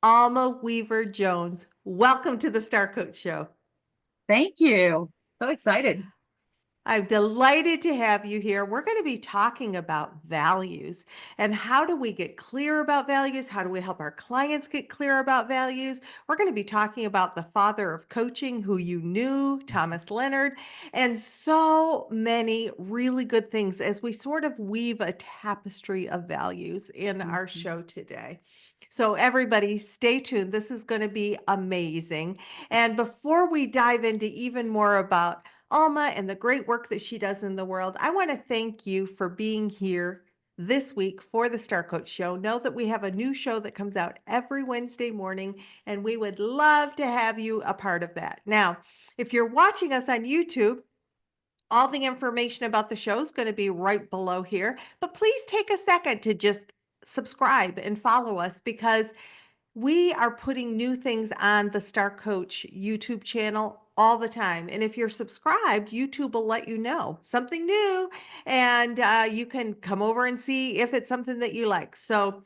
Alma Weaver-Jones. Welcome to the Star Coach Show. Thank you. So excited. I'm delighted to have you here. We're going to be talking about values and how do we get clear about values? How do we help our clients get clear about values? We're going to be talking about the father of coaching, who you knew, Thomas Leonard, and so many really good things as we sort of weave a tapestry of values in our show today. So everybody stay tuned. This is going to be amazing. And before we dive into even more about Alma and the great work that she does in the world, I want to thank you for being here this week for the Star Coach Show. Know that we have a new show that comes out every Wednesday morning, and we would love to have you a part of that. Now, if you're watching us on YouTube, all the information about the show is going to be right below here, but please take a second to just subscribe and follow us because we are putting new things on the Star Coach YouTube channel all the time. And if you're subscribed, YouTube will let you know something new and you can come over and see if it's something that you like. So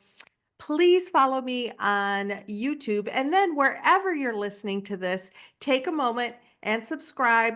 please follow me on YouTube. And then wherever you're listening to this, take a moment and subscribe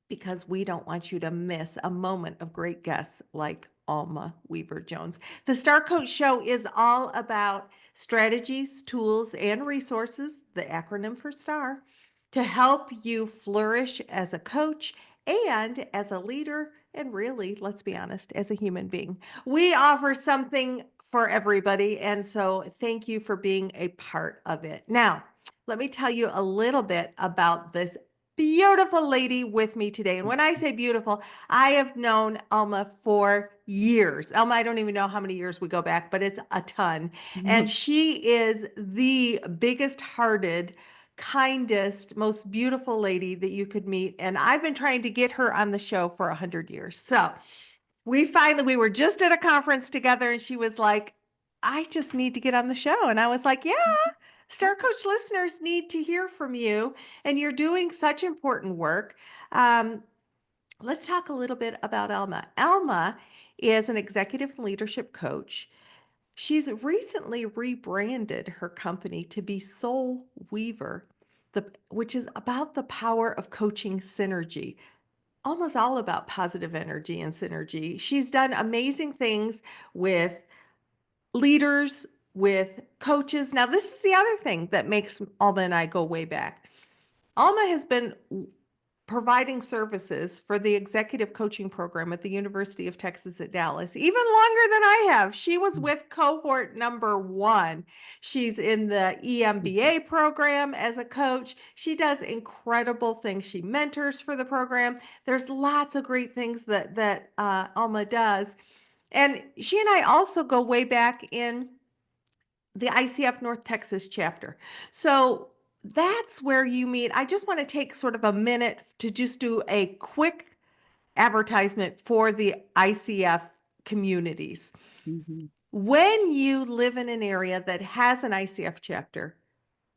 because we don't want you to miss a moment of great guests like Alma Weaver-Jones. The Star Coach Show is all about strategies, tools, and resources, the acronym for STAR, to help you flourish as a coach and as a leader, and really, let's be honest, as a human being. We offer something for everybody, and so thank you for being a part of it. Now, let me tell you a little bit about this beautiful lady with me today. And when I say beautiful, I have known Alma for years. Alma, I don't even know how many years we go back, but it's a ton. And she is the biggest hearted, kindest, most beautiful lady that you could meet. And I've been trying to get her on the show for 100 years. So we were just at a conference together and she was like, I just need to get on the show. And I was like, yeah, Star Coach listeners need to hear from you, and you're doing such important work. Um, let's talk a little bit about Alma. Alma is an executive leadership coach. She's recently rebranded her company to be Soul Weaver, which is about the power of coaching synergy. Almost all about positive energy and synergy. She's done amazing things with leaders, with coaches. Now, this is the other thing that makes Alma and I go way back. Alma has been providing services for the executive coaching program at the University of Texas at Dallas, even longer than I have. She was with cohort number 1. She's in the EMBA program as a coach. She does incredible things. She mentors for the program. There's lots of great things that Alma does. And she and I also go way back in the ICF North Texas chapter. So that's where you meet. I just want to take sort of a minute to just do a quick advertisement for the ICF communities. When you live in an area that has an ICF chapter,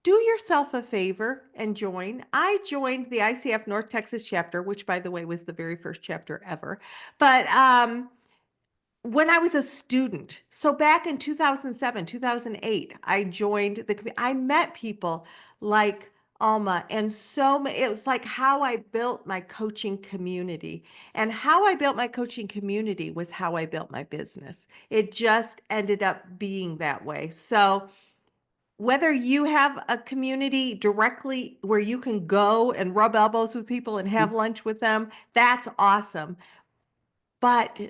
do yourself a favor and join. I joined the ICF North Texas chapter, which by the way was the very first chapter ever. But when I was a student, so back in 2007, 2008, I joined I met people like Alma, and it was like how I built my coaching community. And how I built my coaching community was how I built my business. It just ended up being that way. So whether you have a community directly where you can go and rub elbows with people and have lunch with them, that's awesome. But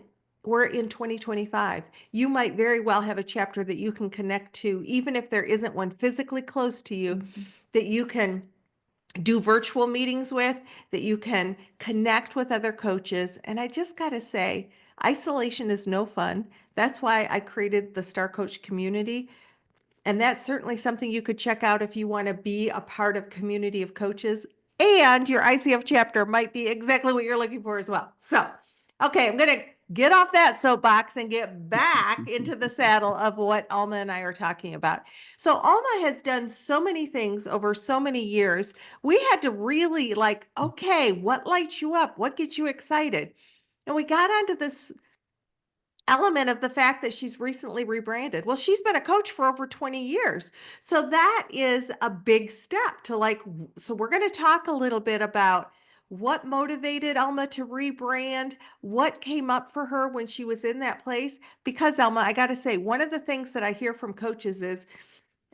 we're in 2025. You might very well have a chapter that you can connect to, even if there isn't one physically close to you, that you can do virtual meetings with, that you can connect with other coaches. And I just got to say, isolation is no fun. That's why I created the Star Coach community. And that's certainly something you could check out if you want to be a part of community of coaches. And your ICF chapter might be exactly what you're looking for as well. So, okay, I'm going to get off that soapbox and get back into the saddle of what Alma and I are talking about. So Alma has done so many things over so many years. We had to really okay, what lights you up? What gets you excited? And we got onto this element of the fact that she's recently rebranded. Well, she's been a coach for over 20 years. So that is a big step to like, so we're going to talk a little bit about what motivated Alma to rebrand, what came up for her when she was in that place. Because Alma, I got to say, one of the things that I hear from coaches is,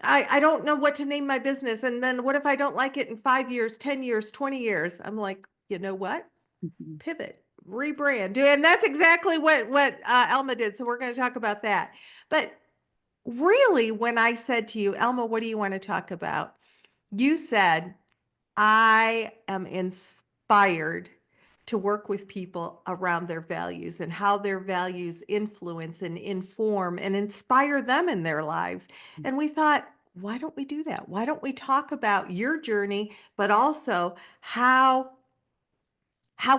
I don't know what to name my business. And then what if I don't like it in 5 years, 10 years, 20 years? I'm like, you know what? Mhm. Pivot, rebrand. And that's exactly what Alma did. So we're going to talk about that. But really, when I said to you, Alma, what do you want to talk about? You said, I am inspired to work with people around their values and how their values influence and inform and inspire them in their lives. And we thought, why don't we do that? Why don't we talk about your journey, but also how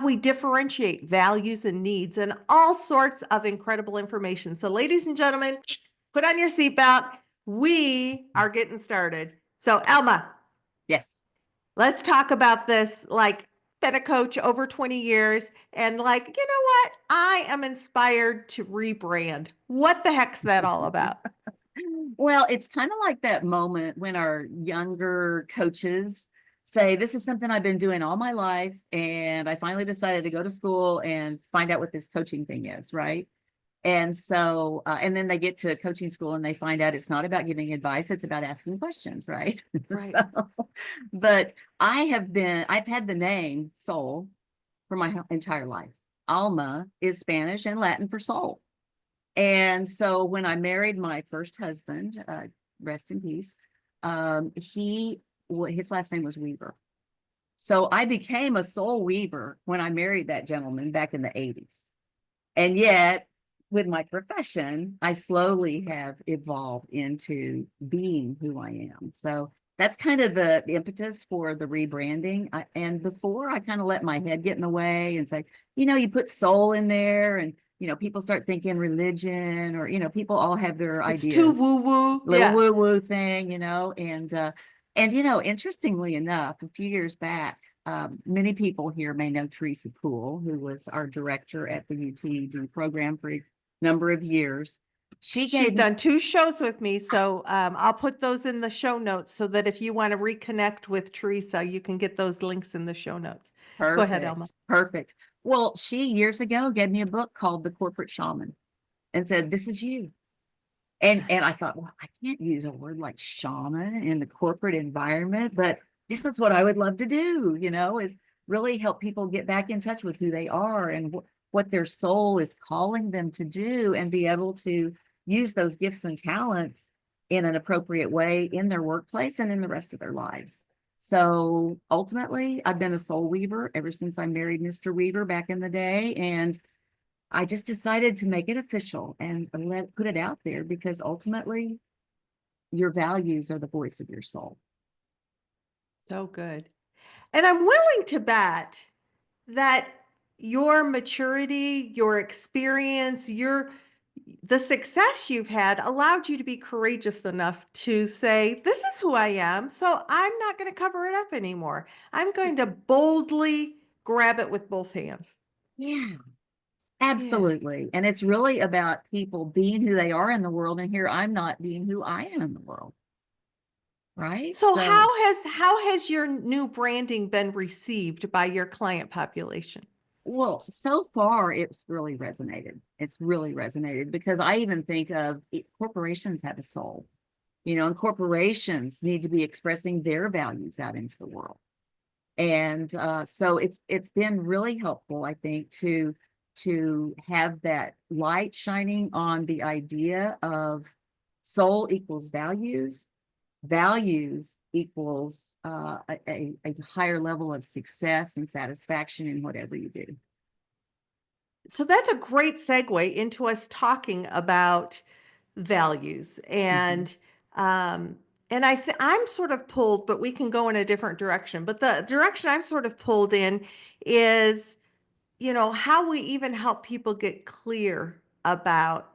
we differentiate values and needs and all sorts of incredible information. So, ladies and gentlemen, put on your seatbelt. We are getting started. So, Alma, Yes. let's talk about this. Like, been a coach over 20 years, and like, you know what? I am inspired to rebrand. What the heck's that all about? Well, it's kind of like that moment when our younger coaches say, this is something I've been doing all my life, and I finally decided to go to school and find out what this coaching thing is, right? And so, and then they get to coaching school and they find out it's not about giving advice, it's about asking questions, right? Right. So, but I've had the name soul for my entire life. Alma is Spanish and Latin for soul. And so when I married my first husband, rest in peace, his last name was Weaver. So I became a soul weaver when I married that gentleman back in the 80s. And yet, with my profession, I slowly have evolved into being who I am. So that's kind of the impetus for the rebranding. And before, I kind of let my head get in the way and say, you put soul in there, and people start thinking religion, or people all have their It's too ideas, woo woo. little Yeah. woo woo thing, and interestingly enough, a few years back, many people here may know Teresa Poole, who was our director at the UTED program for a number of years. She She's gave me done 2 shows with me, so I'll put those in the show notes so that if you want to reconnect with Teresa, you can get those links in the show notes. Go ahead, Elma. perfect. Well, she years ago gave me a book called The Corporate Shaman and said, "This is you." And I thought, well, I can't use a word like shaman in the corporate environment, but this is what I would love to do, is really help people get back in touch with who they are and what their soul is calling them to do, and be able to use those gifts and talents in an appropriate way in their workplace and in the rest of their lives. So ultimately, I've been a soul weaver ever since I married Mr. Weaver back in the day. And I just decided to make it official and put it out there, because ultimately your values are the voice of your soul. So good. And I'm willing to bet that your maturity, your experience, the success you've had allowed you to be courageous enough to say, this is who I am, so I'm not going to cover it up anymore. I'm going to boldly grab it with both hands. Yeah, Yeah. absolutely. And it's really about people being who they are in the world. And here I'm not being who I am in the world. Right. So So, how has your new branding been received by your client population? well, so far it's really resonated. It's really resonated, because I even think of corporations have a soul, and corporations need to be expressing their values out into the world. And so it's been really helpful, I think, to have that light shining on the idea of soul equals values, values equals a higher level of success and satisfaction in whatever you do. So that's a great segue into us talking about values. Mhm. And I'm sort of pulled, but we can go in a different direction. But the direction I'm sort of pulled in is, how we even help people get clear about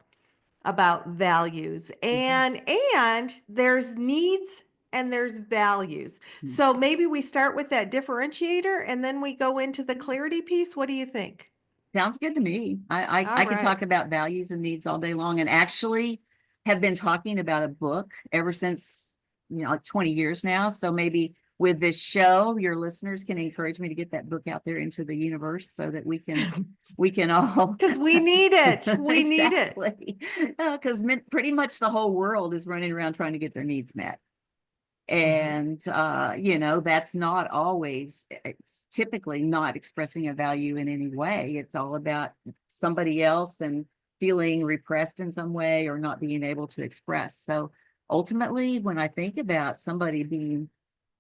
values. Mhm. And there's needs and there's values. So maybe we start with that differentiator and then we go into the clarity piece. What do you think? Sounds good to me. All I could right. talk about values and needs all day long, and actually have been talking about a book ever since, like 20 years now. So maybe with this show, your listeners can encourage me to get that book out there into the universe so that we can all Because we need it. We need it. exactly, because pretty much the whole world is running around trying to get their needs met. Mhm. And that's not always, it's typically not expressing a value in any way. It's all about somebody else and feeling repressed in some way or not being able to express. So ultimately, when I think about somebody being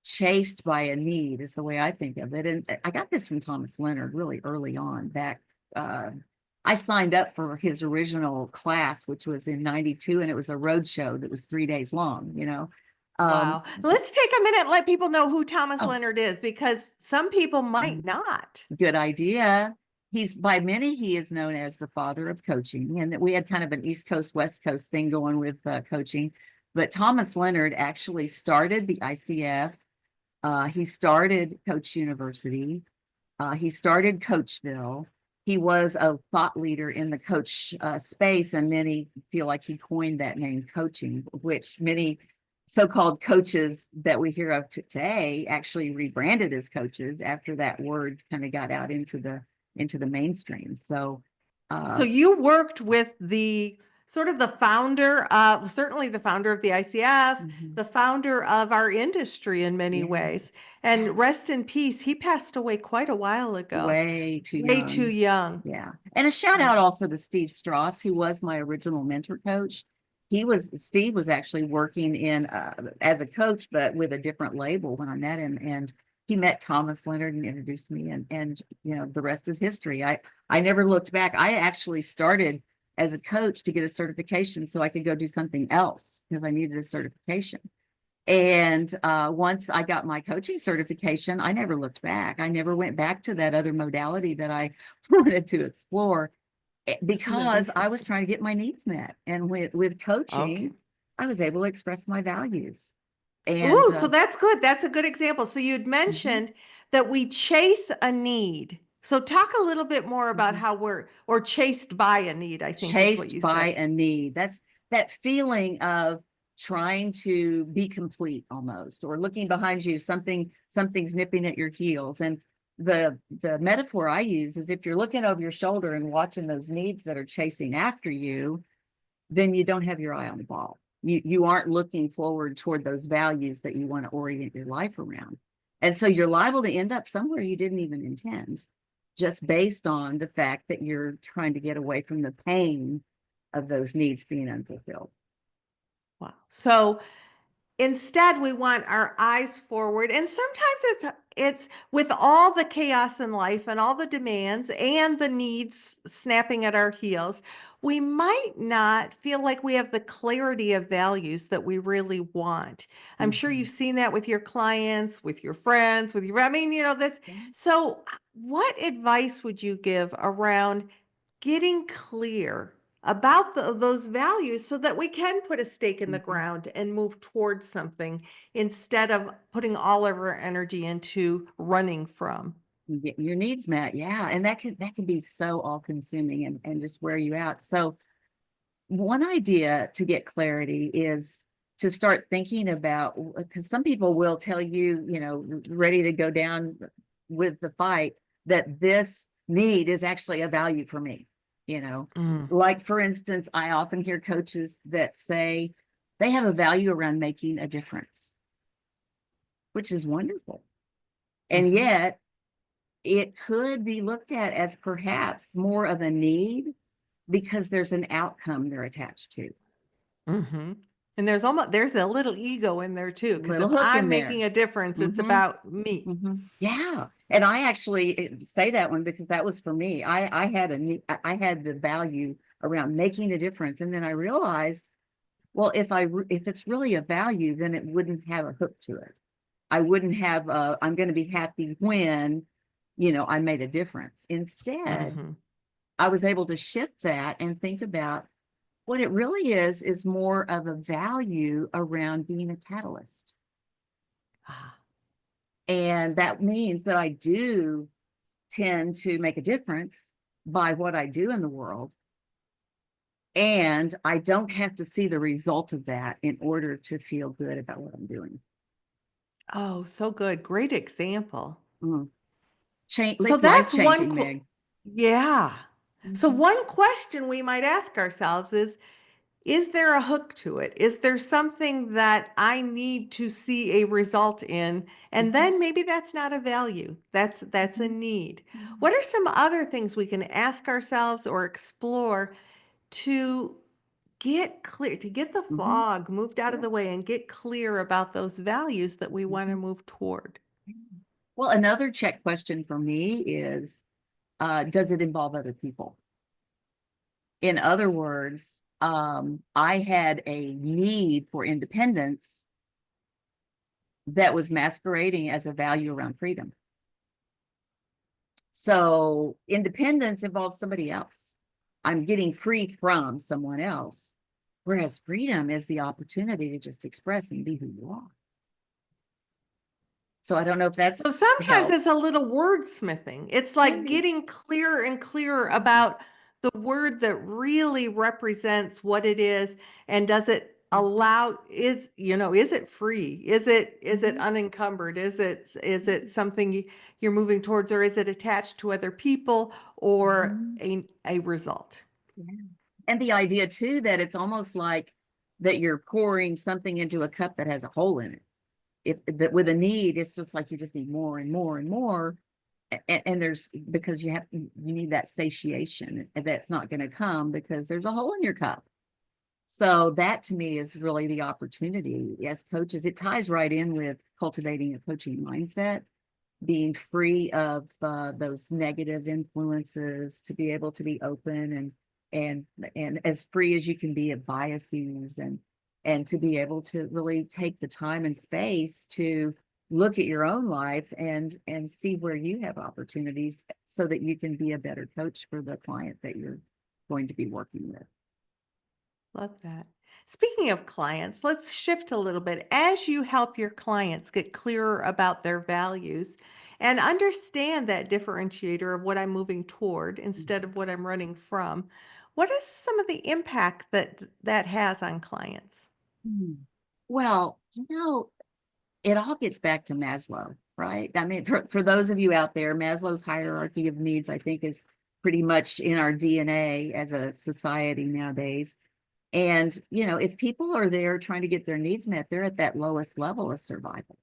chased by a need, is the way I think of it. And I got this from Thomas Leonard really early on back. uh, I signed up for his original class, which was in 92, and it was a road show that was 3 days long. um, Wow. Let's take a minute and let people know who Thomas oh, Leonard is because some people might not. good idea. He's by many, he is known as the father of coaching. And we had kind of an East Coast, West Coast thing going with coaching. But Thomas Leonard actually started the ICF. He started Coach University. He started Coachville. He was a thought leader in the coach space, and many feel like he coined that name coaching, which many so-called coaches that we hear of today actually rebranded as coaches after that word kind of got out into the mainstream. So So uh, you worked with the sort of the founder, certainly the founder of the ICF, mhm, the founder of our industry in many yeah, ways. yeah, And rest in peace, he passed away quite a while ago, way too way too young. young. Yeah. And a shout Yeah. out also to Steve Strauss, who was my original mentor coach. Steve was actually working in as a coach, but with a different label when I met him. And he met Thomas Leonard and introduced me, and the rest is history. I never looked back. I actually started as a coach to get a certification so I could go do something else because I needed a certification. And once I got my coaching certification, I never looked back. I never went back to that other modality that I wanted to explore Isn't that because I was interesting? trying to get my needs met. And with Okay. coaching, I was able to express my values. And Ooh, so that's good. That's a good example. So you'd mhm, mentioned that we chase a need. So talk a little bit more about mhm. how or chased by a need, I think is what Chased you by said. a need. That's that feeling of trying to be complete almost, or looking behind you, something's nipping at your heels. And the metaphor I use is if you're looking over your shoulder and watching those needs that are chasing after you, then you don't have your eye on the ball. You aren't looking forward toward those values that you want to orient your life around. And so you're liable to end up somewhere you didn't even intend, just based on the fact that you're trying to get away from the pain of those needs being unfulfilled. Wow. So instead, we want our eyes forward. And sometimes it's with all the chaos in life and all the demands and the needs snapping at our heels, we might not feel like we have the clarity of values that we really want. I'm sure Mhm. you've seen that with your clients, with your friends, with your, I mean, that's Yeah. so what advice would you give around getting clear about those values so that we can put a stake in the Mhm. ground and move towards something instead of putting all of our energy into running from. You get your needs met. Yeah. And that can be so all consuming and just wear you out. So one idea to get clarity is to start thinking about, because some people will tell you, ready to go down with the fight, that this need is actually a value for me. You know, Mm. like for instance, I often hear coaches that say they have a value around making a difference, which is wonderful. And Hmm. yet it could be looked at as perhaps more of a need because there's an outcome they're attached to. Hmm. And there's a little ego in there too, because Little if hook in I'm there. making a difference, it's Mm-hmm. about me. Mm-hmm. Yeah. And I actually say that one because that was for me. I had the value around making a difference. And then I realized, well, if it's really a value, then it wouldn't have a hook to it. I wouldn't have I'm going to be happy when, I made a difference. Instead, Hmm. I was able to shift that and think about what it really is more of a value around being a catalyst. Ah. And that means that I do tend to make a difference, by what I do in the world. And I don't have to see the result of that in order to feel good about what I'm doing. Oh, so good. Great example. Mm. Change, So it's life that's changing, Meg. yeah. So Mhm. one question we might ask ourselves is there a hook to it? Is there something that I need to see a result in? And Mhm. then maybe that's not a value. That's a Mhm. need. Mhm. What are some other things we can ask ourselves or explore to get clear, to get the Mhm. fog moved out of Yeah. the way and get clear about those values that we want to Mhm. move toward? Well, another check question for me is, does it involve other people? In other words, I had a need for independence that was masquerading as a value around freedom. So independence involves somebody else. I'm getting free from someone else, whereas freedom is the opportunity to just express and be who you are. So I don't know if So that's sometimes it's a helps. little wordsmithing. It's Yeah. like getting clearer and clearer about the word that really represents what it is, and does it Mhm. allow, is it free? Is it Mhm. unencumbered? Is it Mhm. something you're moving towards, or is it attached to other people or Mhm. a result? Yeah. And the idea too that it's almost like that you're pouring something into a cup that has a hole in it. If that with a need, it's just like you just need more and more and more. And there's because you need that satiation and that's not going to come because there's a hole in your cup. So that to me is really the opportunity as coaches. It ties right in with cultivating a coaching mindset, being free of those negative influences, to be able to be open and as free as you can be of biases, and to be able to really take the time and space to look at your own life and see where you have opportunities so that you can be a better coach for the client that you're going to be working with. Love that. Speaking of clients, let's shift a little bit. As you help your clients get clearer about their values and understand that differentiator of what I'm moving toward instead of what I'm running from, what is some of the impact that that has on clients? Mhm. Well, it all gets back to Maslow, right? I mean, for those of you out there, Maslow's hierarchy of needs, I think, is pretty much in our DNA as a society nowadays. And, if people are there trying to get their needs met, they're at that lowest level of survival.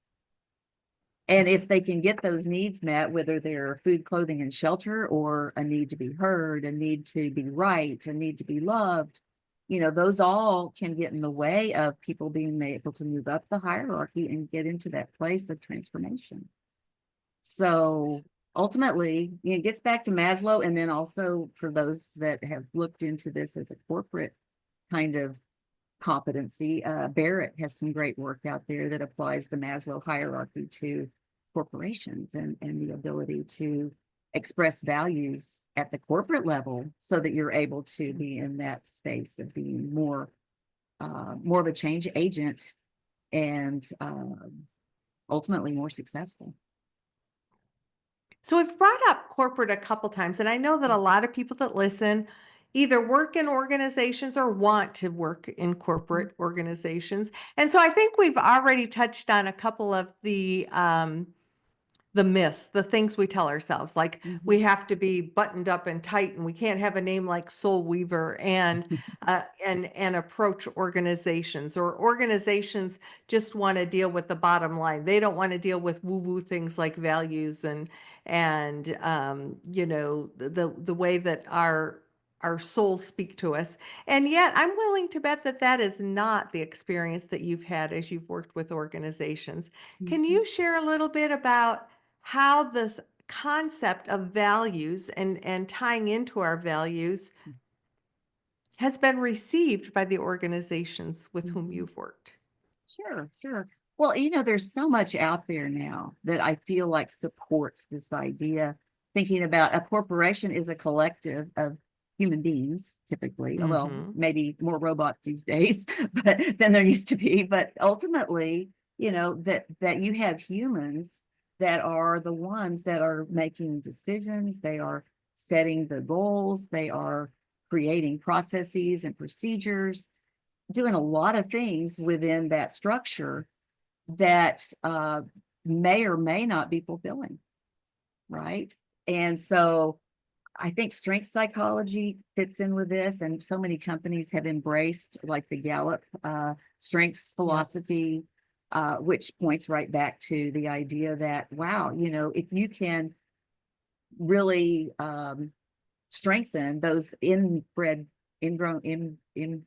And if they can get those needs met, whether they're food, clothing, and shelter, or a need to be heard, a need to be right, a need to be loved, those all can get in the way of people being able to move up the hierarchy and get into that place of transformation. So ultimately, it gets back to Maslow. And then also for those that have looked into this as a corporate kind of competency. Barrett has some great work out there that applies the Maslow hierarchy to corporations and the ability to express values at the corporate level so that you're able to be in that space of being more of a change agent and ultimately more successful. So we've brought up corporate a couple times, and I know that a lot of people that listen either work in organizations or want to work in Mhm. corporate organizations. And so I think we've already touched on a couple of the myths, the things we tell ourselves, like we Mhm. have to be buttoned up and tight, and we can't have a name like Soul Weaver, and approach organizations, or organizations just want to deal with the bottom line. They don't want to deal with woo-woo things like values and the way that our souls speak to us. And yet, I'm willing to bet that that is not the experience that you've had as you've worked with organizations. Can Mhm. you share a little bit about how this concept of values and tying into our values has been received by the organizations with whom Mhm. you've worked? Sure, sure. Well, there's so much out there now that I feel like supports this idea. Thinking about a corporation is a collective of human beings, typically. Well, Hmm. maybe more robots these days, but than there used to be. But ultimately, that you have humans that are the ones that are making decisions. They are setting the goals, they are creating processes and procedures, doing a lot of things within that structure that may or may not be fulfilling, right? And so I think strength psychology fits in with this, and so many companies have embraced like the Gallup strengths Yeah. philosophy, which points right back to the idea that, wow, if you can really strengthen those ingrown in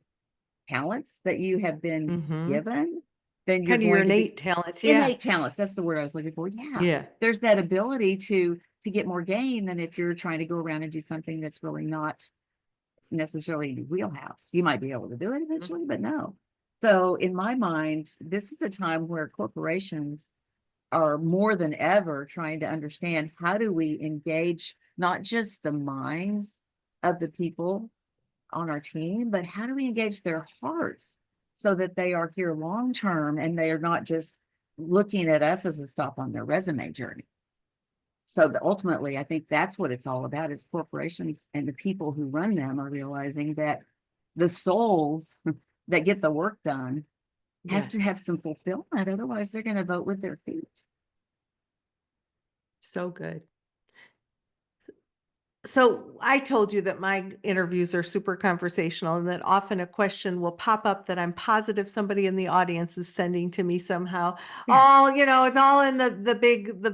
talents that you have been Mm-hmm. given, then you're Kind of your going to be innate talents. Yeah. innate talents. That's the word I was looking for. Yeah. Yeah. There's that ability to get more gain than if you're trying to go around and do something that's really not necessarily in your wheelhouse. You might be able to do it eventually, but no. So in my mind, this is a time where corporations are more than ever trying to understand, how do we engage not just the minds of the people on our team, but how do we engage their hearts so that they are here long term and they are not just looking at us as a stop on their resume journey. So ultimately, I think that's what it's all about, is corporations and the people who run them are realizing that the souls that get the work done have Yeah. to have some fulfillment. Otherwise, they're going to vote with their feet. So good. So I told you that my interviews are super conversational and that often a question will pop up that I'm positive somebody in the audience is sending to me somehow. Yeah. It's all in the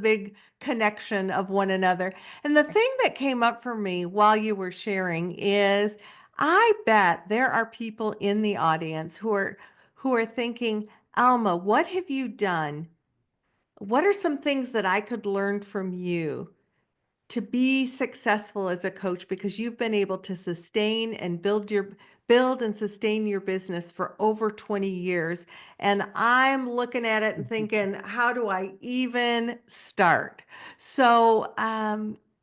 big connection of one another. And the thing that came up for me while you were sharing is, I bet there are people in the audience who are thinking, Alma, what have you done? What are some things that I could learn from you to be successful as a coach, because you've been able to sustain and build and sustain your business for over 20 years, and I'm looking at it and thinking, how do I even start? So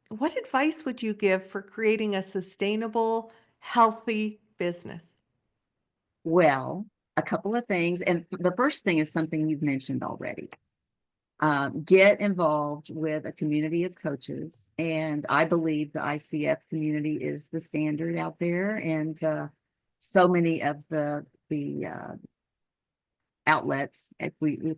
what advice would you give for creating a sustainable, healthy business? Well, a couple of things. And the first thing is something you've mentioned already. Get involved with a community of coaches. And I believe the ICF community is the standard out there. And so many of the outlets, if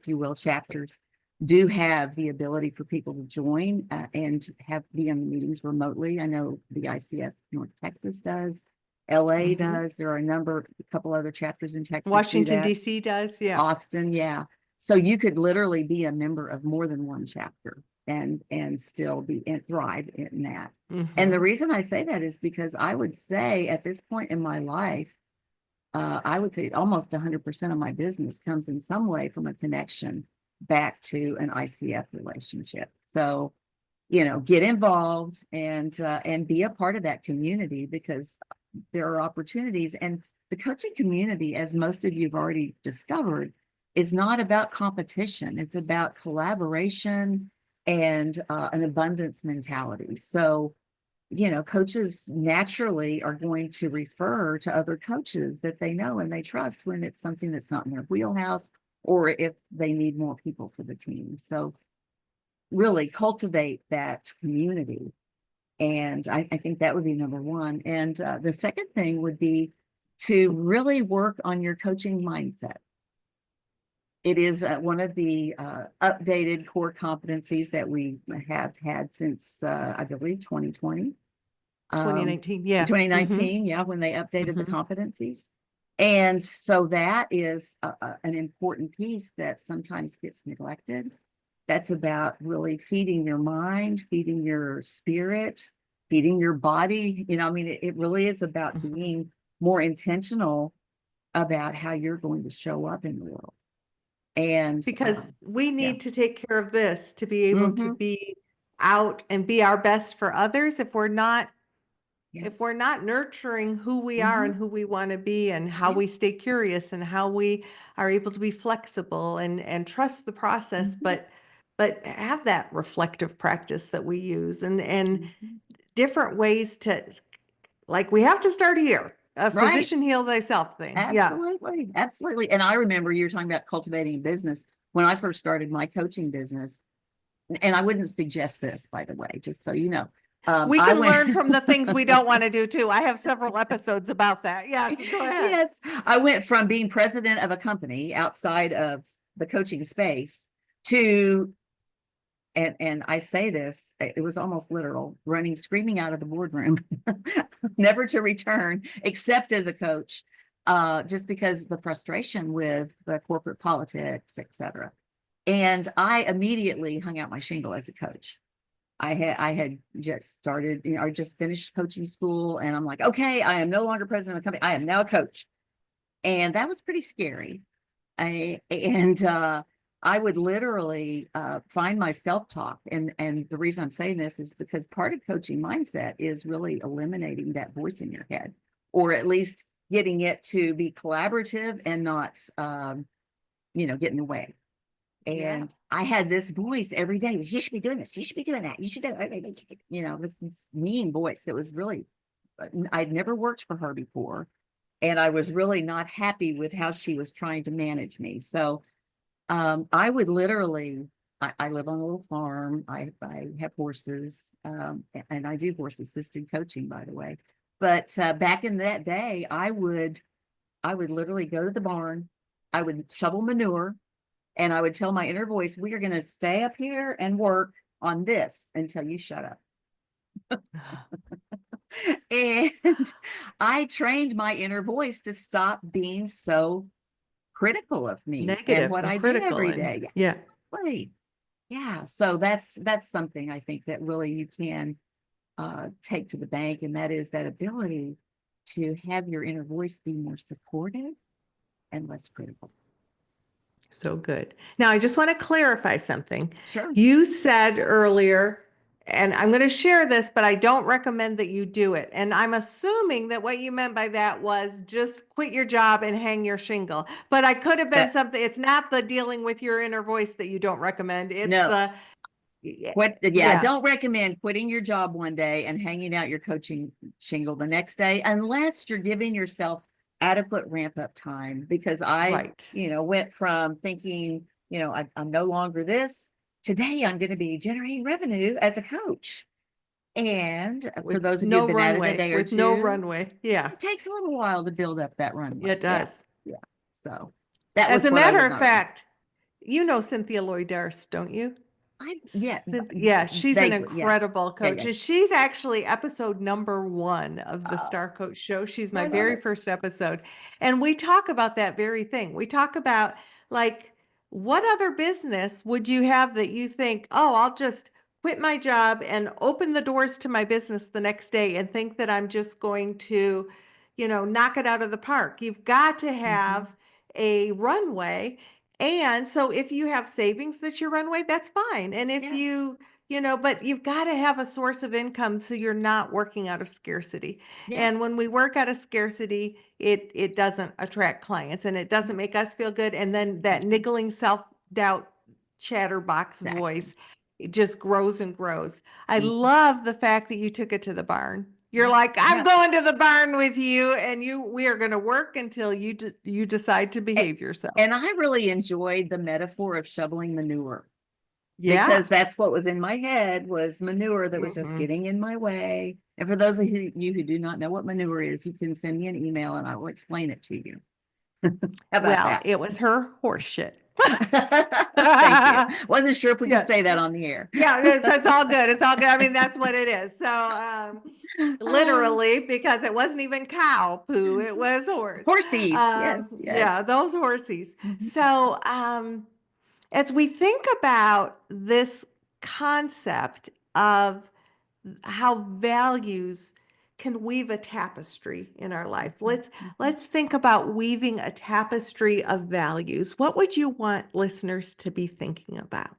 you will, chapters, do have the ability for people to join and be in the meetings remotely. I know the ICF North Texas does. LA Hmm. does. There are a couple other chapters in Texas do Washington, that. D.C. does, yeah. Austin, yeah. So you could literally be a member of more than one chapter and still be and thrive in that. And the Hmm. reason I say that is because I would say at this point in my life, I would say almost 100% of my business comes in some way from a connection back to an ICF relationship. So, get involved and be a part of that community, because there are opportunities. And the coaching community, as most of you have already discovered, is not about competition. It's about collaboration and an abundance mentality. So, coaches naturally are going to refer to other coaches that they know and they trust when it's something that's not in their wheelhouse, or if they need more people for the team. So really cultivate that community. And I think that would be number one. And the second thing would be to really work on your coaching mindset. It is one of the updated core competencies that we have had since, I believe, 2020. 2019, yeah. 2019, yeah, when they updated the Hmm. competencies. And so that is an important piece that sometimes gets neglected. That's about really feeding your mind, feeding your spirit, feeding your body. It really is about Hmm. being more intentional about how you're going to show up in the world. And Because we yeah. need to take care of this to be able to Hmm. be out and be our best for others. Yeah. if we're not nurturing who we are Hmm. and who we want to be and how Yeah. we stay curious and how we are able to be flexible and trust the process, Hmm. but have that reflective practice that we use and Hmm. different ways to, like, we have to start here. A Right. physician heal thyself thing. Yeah. Absolutely. Absolutely. And I remember you were talking about cultivating a business when I first started my coaching business. And I wouldn't suggest this, by the way, just so you know. We I can went, learn from the things we don't want to do too. I have several episodes about that. Yes, go ahead. yes, I went from being president of a company outside of the coaching space to, and I say this, it was almost literal, running, screaming out of the boardroom, never to return except as a coach, just because the frustration with the corporate politics, etc. And I immediately hung out my shingle as a coach. I had just started, I just finished coaching school, and I'm like, okay, I am no longer president of the company. I am now a coach. And that was pretty scary. I would literally find my self-talk. And the reason I'm saying this is because part of coaching mindset is really eliminating that voice in your head, or at least getting it to be collaborative and not, get in the way. And I had this voice every day. You should be doing this. You should be doing that. You should do it. This mean voice that was really, I'd never worked for her before. And I was really not happy with how she was trying to manage me. So I would literally, I live on a little farm. I have horses, and I do horse assisted coaching, by the way. But back in that day, I would literally go to the barn. I would shovel manure. And I would tell my inner voice, we are going to stay up here and work on this until you shut up. And I trained my inner voice to stop being so critical of me and Negative what and I did critical every and day. yeah. Exactly. Yeah. So that's something I think that really you can take to the bank. And that is that ability to have your inner voice be more supportive and less critical. So good. Now, I just want to clarify something. Sure. You said earlier, and I'm going to share this, but I don't recommend that you do it. And I'm assuming that what you meant by that was just quit your job and hang your shingle. But I could have been That something. It's not the dealing with your inner voice that you don't recommend. It's no. the, Yeah, yeah, don't recommend quitting your job one day and hanging out your coaching shingle the next day unless you're giving yourself adequate ramp up time. Because I, right. went from thinking, I'm no longer this. Today I'm going to be generating revenue as a coach. And for With those of you no who've been at it a runway, day or with no two, runway. Yeah, it takes a little while to build up that runway. it Yeah. does. Yeah. So that As was a what I matter would of not recommend. fact, you know Cynthia Lloyd-Darst, don't you? Yeah, Yeah, she's an vaguely. Yeah. incredible Yeah. coach. Yeah. And she's actually episode number 1 of the Oh, Star Coach Show. She's my I love very it. first episode. And we talk about that very thing. We talk about, like, what other business would you have that you think, oh, I'll just quit my job and open the doors to my business the next day and think that I'm just going to, knock it out of the park. You've got to Mhm. have a runway. And so if you have savings that's your runway, that's fine. And if Yeah. but you've got to have a source of income so you're not working out of scarcity. Yeah. And when we work out of scarcity, it doesn't attract clients and it doesn't make us feel good. And then that niggling self-doubt chatterbox Exactly. voice, it just grows and grows. I Mhm. love the fact that you took it to the barn. You're Yeah. like, I'm Yeah. going to the barn with you, and we are going to work until you decide to behave yourself. And I really enjoyed the metaphor of shoveling manure Yeah. because that's what was in my head was manure that was just Mhm. getting in my way. And for those of you who do not know what manure is, you can send me an email and I will explain it to you. How about Well, that? it was her horse shit. Thank you. Wasn't sure if we could Yeah. say that on the air. Yeah, it's all good. It's all good. I mean, that's what it is. So, Uh, literally, because it wasn't even cow poo, it was horse. horsies. Yes, Yeah, yes. those horsies. Mhm. So, as we think about this concept of how values can weave a tapestry in our life. Mhm. Mhm. Let's think about weaving a tapestry of values. What would you want listeners to be thinking about?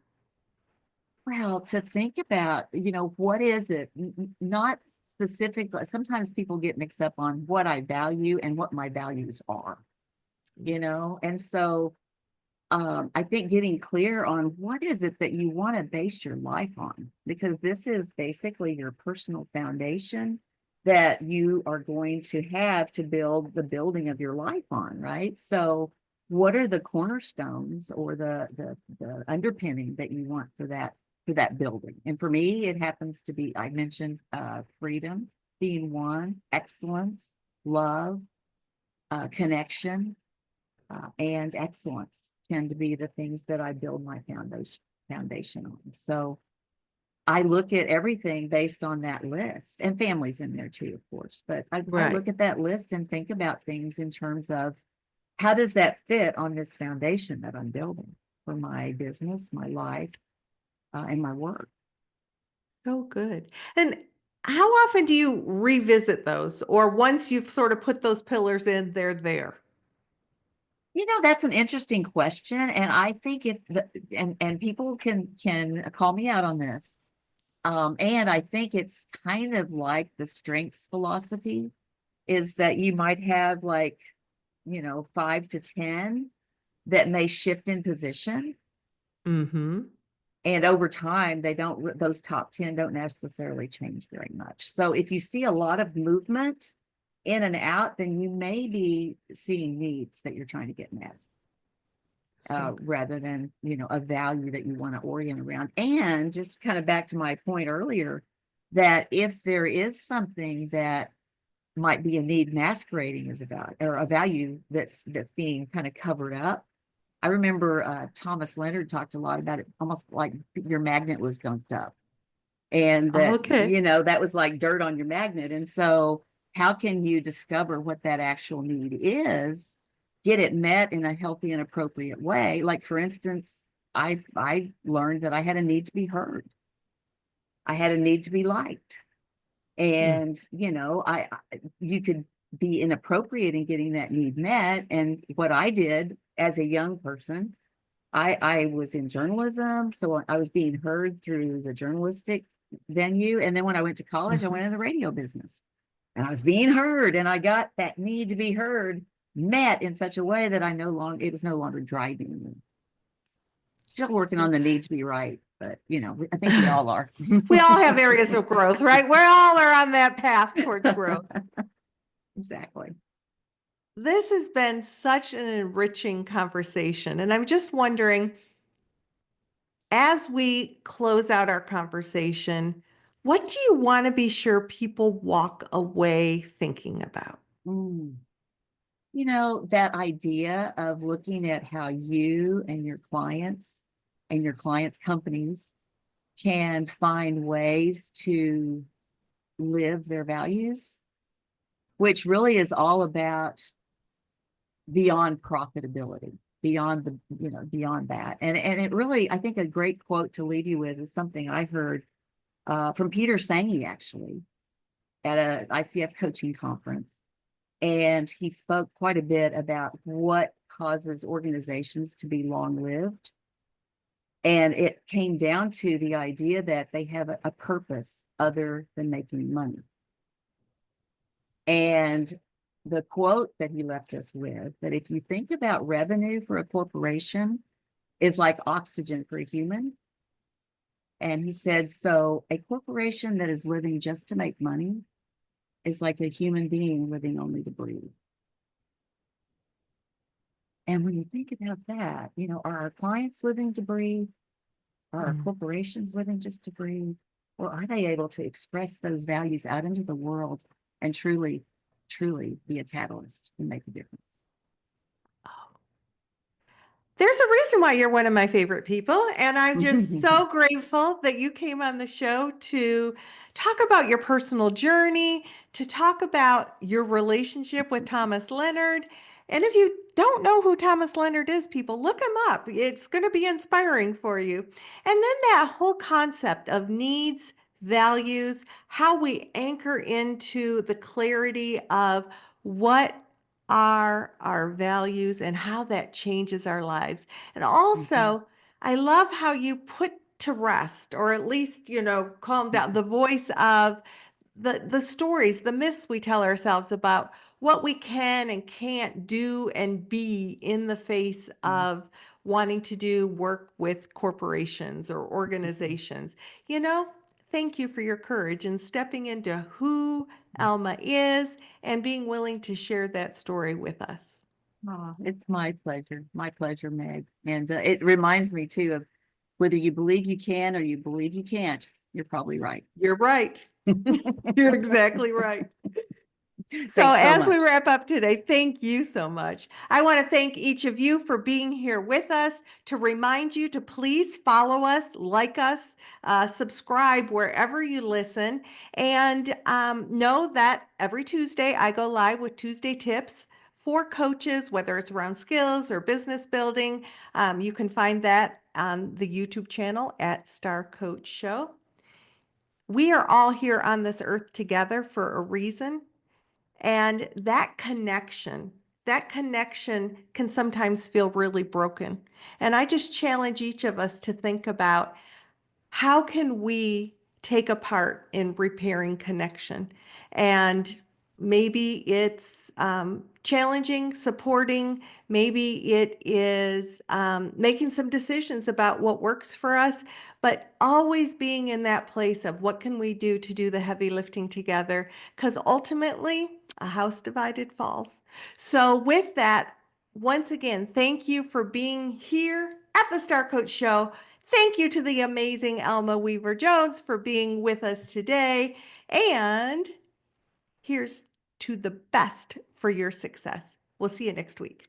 Well, to think about, what is it? Not specifically. Sometimes people get mixed up on what I value and what my values are, and so I think getting clear on what is it that you want to base your life on, because this is basically your personal foundation that you are going to have to build the building of your life on, right? So what are the cornerstones or the underpinning that you want for that for that building. And for me, it happens to be, I mentioned freedom being one, excellence, love, connection, and excellence tend to be the things that I build my foundation on. So I look at everything based on that list, and families in there too, of course. But I Right. look at that list and think about things in terms of how does that fit on this foundation that I'm building for my business, my life, and my work. So good. And how often do you revisit those? Or once you've sort of put those pillars in, they're there? That's an interesting question, and I think if the and people can call me out on this. And I think it's kind of like the strengths philosophy is that you might have like, 5 to 10 that may shift in position. Mm-hmm. And over time, those top 10 don't necessarily change very much. So if you see a lot of movement in and out, then you may be seeing needs that you're trying to get met. So good. Rather than a value that you want to orient around. And just kind of back to my point earlier, that if there is something that might be a need masquerading as a value or a value that's being kind of covered up. I remember Thomas Leonard talked a lot about it, almost like your magnet was gunked up, and that Okay. that was like dirt on your magnet. And so how can you discover what that actual need is, get it met in a healthy and appropriate way? Like, for instance, I learned that I had a need to be heard. I had a need to be liked. Mm. And I you could be inappropriate in getting that need met. And what I did as a young person, I was in journalism, so I was being heard through the journalistic venue. And then when I went to college, I Mhm. went in the radio business, and I was being heard, and I got that need to be heard met in such a way that it was no longer driving me. Still working So on the need to be right, but I think we all are. we all have areas of growth, right? We all are on that path towards growth. Exactly. This has been such an enriching conversation. And I'm just wondering, as we close out our conversation, what do you want to be sure people walk away thinking about? Mm. That idea of looking at how you and your clients' companies can find ways to live their values, which really is all about beyond profitability, beyond that. And it really, I think a great quote to leave you with is something I heard from Peter Senge, actually, at a ICF coaching conference. And he spoke quite a bit about what causes organizations to be long-lived. And it came down to the idea that they have a purpose other than making money. And the quote that he left us with, that if you think about revenue for a corporation is like oxygen for a human. And he said, so a corporation that is living just to make money is like a human being living only to breathe. And when you think about that, are our clients living to breathe? Are our Mm. corporations living just to breathe? Or are they able to express those values out into the world and truly, truly be a catalyst and make a difference? Oh, there's a reason why you're one of my favorite people. And I'm just so grateful that you came on the show to talk about your personal journey, to talk about your relationship with Thomas Leonard. And if you don't know who Thomas Leonard is, people, look him up. It's going to be inspiring for you. And then that whole concept of needs, values, how we anchor into the clarity of what are our values and how that changes our lives. And Mhm. also, I love how you put to rest, or at least, calm down the voice of the stories, the myths we tell ourselves about what we can and can't do and be in the face of wanting to do work with corporations or organizations. You know, thank you for your courage and stepping into who Alma is and being willing to share that story with us. Oh, it's my pleasure, Meg. And it reminds me too of Whether you believe you can or you believe you can't, you're probably right. You're right. You're exactly right. So, Thanks so as we much. wrap up today, thank you so much. I want to thank each of you for being here with us. To remind you to please follow us, like us, subscribe wherever you listen, and know that every Tuesday I go live with Tuesday tips for coaches, whether it's around skills or business building. You can find that on the YouTube channel at Star Coach Show. We are all here on this earth together for a reason. And that connection can sometimes feel really broken. And I just challenge each of us to think about how can we take a part in repairing connection? And maybe it's challenging, supporting, maybe it is making some decisions about what works for us, but always being in that place of what can we do to do the heavy lifting together? Because ultimately, a house divided falls. So, with that, once again, thank you for being here at the Star Coach Show. Thank you to the amazing Alma Weaver-Jones for being with us today. And here's to the best for your success. We'll see you next week.